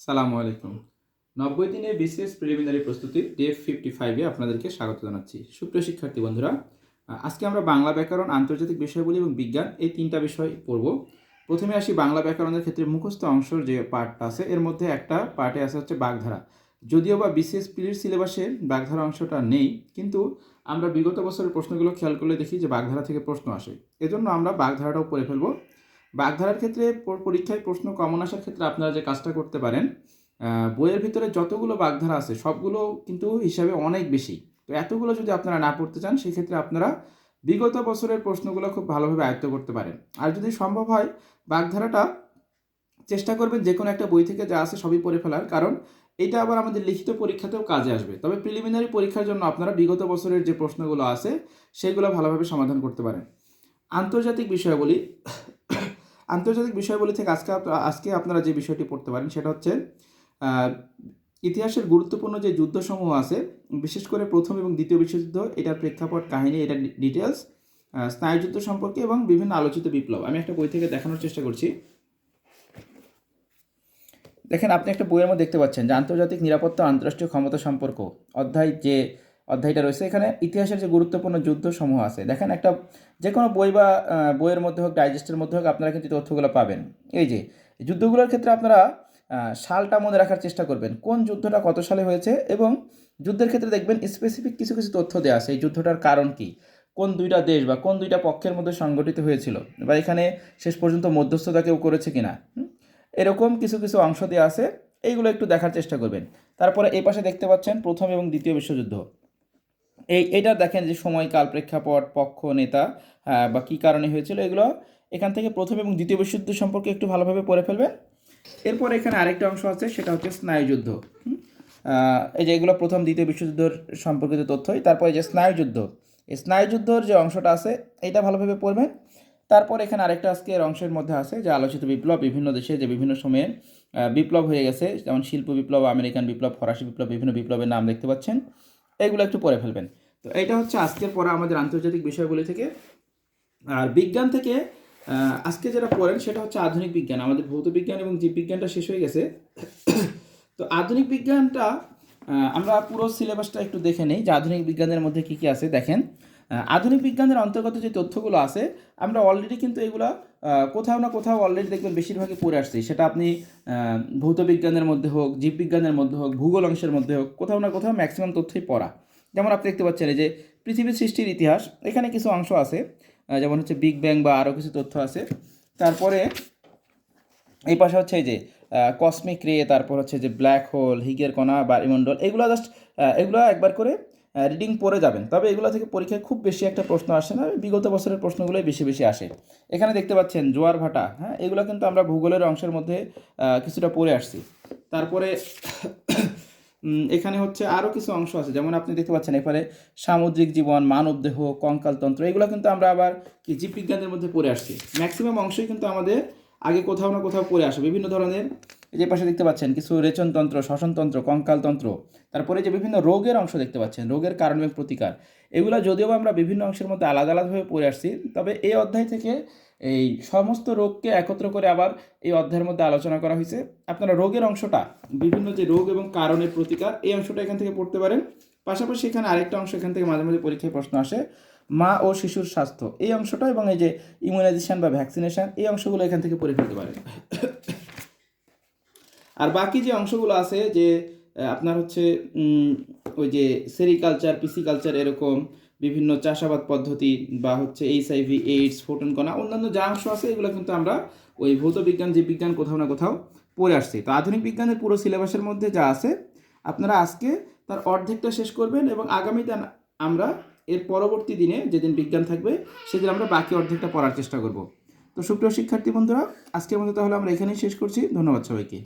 সালামু আলাইকুম। 90 দিনে বিসিএস প্রিলিমিনারি প্রস্তুতির ডে 55 এ আপনাদেরকে স্বাগত জানাচ্ছি। সুপ্রিয় শিক্ষার্থী বন্ধুরা, আজকে আমরা বাংলা ব্যাকরণ, আন্তর্জাতিক বিষয়গুলি এবং বিজ্ঞান এই 3টা বিষয় পড়ব। প্রথমে আসি বাংলা ব্যাকরণের ক্ষেত্রে মুখস্থ অংশের যে পার্টটা আছে, এর মধ্যে একটা পার্টে আছে হচ্ছে বাগধারা। যদিও বা বিসিএস প্রিলির সিলেবাসে বাগধারা অংশটা নেই, কিন্তু আমরা বিগত বছরের প্রশ্নগুলো খেয়াল করলে দেখি যে বাগধারা থেকে প্রশ্ন আসে। এজন্য আমরা বাগধারাটাও পড়ে ফেলবো। বাগধারার ক্ষেত্রে পরীক্ষায় প্রশ্ন কমন আসার ক্ষেত্রে আপনারা যে কাজটা করতে পারেন, বইয়ের ভিতরে যতগুলো বাগধারা আছে সবগুলো কিন্তু হিসাবে অনেক বেশি। তো এতগুলো যদি আপনারা না পড়তে চান, সেক্ষেত্রে আপনারা বিগত বছরের প্রশ্নগুলো খুব ভালোভাবে আয়ত্ত করতে পারেন। আর যদি সম্ভব হয়, বাগধারাটা চেষ্টা করবেন যে কোনো একটা বই থেকে যা আছে সবই পড়ে ফেলার, কারণ এটা আবার আমাদের লিখিত পরীক্ষাতেও কাজে আসবে। তবে প্রিলিমিনারি পরীক্ষার জন্য আপনারা বিগত বছরের যে প্রশ্নগুলো আছে সেগুলো ভালোভাবে সমাধান করতে পারেন। আন্তর্জাতিক বিষয়াবলী আন্তর্জাতিক বিষয়গুলি থেকে আজকে আপনারা যে বিষয়টি পড়তে পারেন সেটা হচ্ছে ইতিহাসের গুরুত্বপূর্ণ যে যুদ্ধসমূহ আছে, বিশেষ করে প্রথম এবং দ্বিতীয় বিশ্বযুদ্ধ, এটার প্রেক্ষাপট, কাহিনী, এটার ডিটেলস, স্নায়ুযুদ্ধ সম্পর্কে এবং বিভিন্ন আলোচিত বিপ্লব। আমি একটা বই থেকে দেখানোর চেষ্টা করছি। দেখেন, আপনি একটা বইয়ের মধ্যে দেখতে পাচ্ছেন যে আন্তর্জাতিক নিরাপত্তা, আন্তঃরাষ্ট্রীয় ক্ষমতা সম্পর্ক অধ্যায়টা রয়েছে। এখানে ইতিহাসের যে গুরুত্বপূর্ণ যুদ্ধ সমূহ আছে, দেখেন একটা যে কোনো বই বা বইয়ের মধ্যে হোক, ডাইজেস্টের মধ্যে হোক, আপনারা কিন্তু তথ্যগুলো পাবেন। এই যে যুদ্ধগুলোর ক্ষেত্রে আপনারা সালটা মনে রাখার চেষ্টা করবেন, কোন যুদ্ধটা কত সালে হয়েছে, এবং যুদ্ধের ক্ষেত্রে দেখবেন স্পেসিফিক কিছু কিছু তথ্য দেওয়া আছে। এই যুদ্ধটার কারণ কি, কোন দুইটা দেশ বা কোন দুইটা পক্ষের মধ্যে সংগঠিত হয়েছিল, বা এখানে শেষ পর্যন্ত মধ্যস্থতা কেউ করেছে কিনা, এরকম কিছু কিছু অংশ দেওয়া আছে। এইগুলো একটু দেখার চেষ্টা করবেন। তারপরে এই পাশে দেখতে পাচ্ছেন প্রথম এবং দ্বিতীয় বিশ্বযুদ্ধ। এটা দেখেন যে সময়কাল, প্রেক্ষাপট, পক্ষ, নেতা বা কী কারণে হয়েছিল, এগুলো এখান থেকে প্রথম এবং দ্বিতীয় বিশ্বযুদ্ধ সম্পর্কে একটু ভালোভাবে পড়ে ফেলবেন। এরপর এখানে আরেকটা অংশ আছে, সেটা হচ্ছে স্নায়ুযুদ্ধ। এই যে এগুলো প্রথম দ্বিতীয় বিশ্বযুদ্ধের সম্পর্কিত তথ্যই। তারপরে যে স্নায়ুযুদ্ধ, এই স্নায়ুযুদ্ধর যে অংশটা আছে এটা ভালোভাবে পড়বেন। তারপর এখানে আরেকটা আজকের অংশের মধ্যে আছে যে আলোচিত বিপ্লব, বিভিন্ন দেশে যে বিভিন্ন সময়ে বিপ্লব হয়ে গেছে, যেমন শিল্প বিপ্লব, আমেরিকান বিপ্লব, ফরাসি বিপ্লব, বিভিন্ন বিপ্লবের নাম দেখতে পাচ্ছেন। এইগুলো একটু পড়ে ফেলবেন। তো এইটা হচ্ছে আজকের পড়া আমাদের আন্তর্জাতিক বিষয়গুলি থেকে। আর বিজ্ঞান থেকে আজকে যেটা পড়েন সেটা হচ্ছে আধুনিক বিজ্ঞান। আমাদের ভৌত বিজ্ঞান এবং জীববিজ্ঞানটা শেষ হয়ে গেছে। তো আধুনিক বিজ্ঞানটা আমরা পুরো সিলেবাসটা একটু দেখে নিই যে আধুনিক বিজ্ঞানের মধ্যে কী কী আছে। দেখেন, আধুনিক বিজ্ঞানের অন্তর্গত যে তথ্যগুলো আছে, আমরা অলরেডি কিন্তু এগুলো কোথাও না কোথাও অলরেডি দেখবেন বেশিরভাগই পড়ে আসছি। সেটা আপনি ভৌত বিজ্ঞানের মধ্যে হোক, জীববিজ্ঞানের মধ্যে হোক, ভূগোল অংশের মধ্যে হোক, কোথাও না কোথাও ম্যাক্সিমাম তথ্যই পড়া। যেমন আপনি দেখতে পাচ্ছেন এই যে পৃথিবীর সৃষ্টির ইতিহাস, এখানে কিছু অংশ আছে, যেমন হচ্ছে বিগ ব্যাং বা আরও কিছু তথ্য আছে। তারপরে এই পাশে হচ্ছে এই যে কসমিক রে, তারপর হচ্ছে যে ব্ল্যাক হোল, হিগের কণা, বায়ুমণ্ডল, এগুলো একবার করে রিডিং পড়ে যাবেন। তবে এগুলো থেকে পরীক্ষায় খুব বেশি একটা প্রশ্ন আসে না, বিগত বছরের প্রশ্নগুলোই বেশি বেশি আসে। এখানে দেখতে পাচ্ছেন জোয়ার ভাটা, হ্যাঁ, এগুলো কিন্তু আমরা ভূগোলের অংশের মধ্যে কিছুটা পড়ে আসছি। তারপরে এখানে হচ্ছে আরও কিছু অংশ আছে, যেমন আপনি দেখতে পাচ্ছেন এখানে সামুদ্রিক জীবন, মানবদেহ, কঙ্কালতন্ত্র, এগুলো কিন্তু আমরা আবার কি জীববিজ্ঞানের মধ্যে পড়ে আসছি। ম্যাক্সিমাম অংশই কিন্তু আমাদের আগে কোথাও না কোথাও পড়ে আসে। বিভিন্ন ধরনের যে পাশে দেখতে পাচ্ছেন কিছু রেচনতন্ত্র, শ্বসনতন্ত্র, কঙ্কালতন্ত্র, তারপরে যে বিভিন্ন রোগের অংশ দেখতে পাচ্ছেন, রোগের কারণ এবং প্রতিকার, এগুলো যদিও আমরা বিভিন্ন অংশের মধ্যে আলাদা আলাদাভাবে পড়ে আসছি, তবে এই অধ্যায় থেকে এই সমস্ত রোগকে একত্র করে আবার এই অধ্যায়ের মধ্যে আলোচনা করা হয়েছে। আপনারা রোগের অংশটা, বিভিন্ন যে রোগ এবং কারণের প্রতিকার, এই অংশটা এখান থেকে পড়তে পারেন। পাশাপাশি এখানে আরেকটা অংশ এখান থেকে মাঝে মাঝে পরীক্ষায় প্রশ্ন আসে, মা ও শিশুর স্বাস্থ্য, এই অংশটা, এবং এই যে ইমিউনাইজেশন বা ভ্যাকসিনেশন, এই অংশগুলো এখান থেকে পড়ে ফেলতে পারেন। আর বাকি যে অংশগুলো আছে, যে আপনার হচ্ছে ওই যে সেরিকালচার, পিসিকালচার, এরকম বিভিন্ন চাষাবাদ পদ্ধতি, বা হচ্ছে HIV, এইডস, ফোটন কণা, অন্যান্য যা অংশ আছে, এগুলো কিন্তু আমরা ওই ভৌত বিজ্ঞান, জীববিজ্ঞান কোথাও না কোথাও পড়ে আসছি। তো আধুনিক বিজ্ঞানের পুরো সিলেবাসের মধ্যে যা আছে, আপনারা আজকে তার অর্ধেকটা শেষ করবেন, এবং আগামীতে আমরা এর পরবর্তী দিনে যেদিন বিজ্ঞান থাকবে সেদিন আমরা বাকি অর্ধেকটা পড়ার চেষ্টা করব। তো সুপ্রিয় শিক্ষার্থী বন্ধুরা, আজকের মতো তাহলে আমরা এখানেই শেষ করছি। ধন্যবাদ সবাইকে।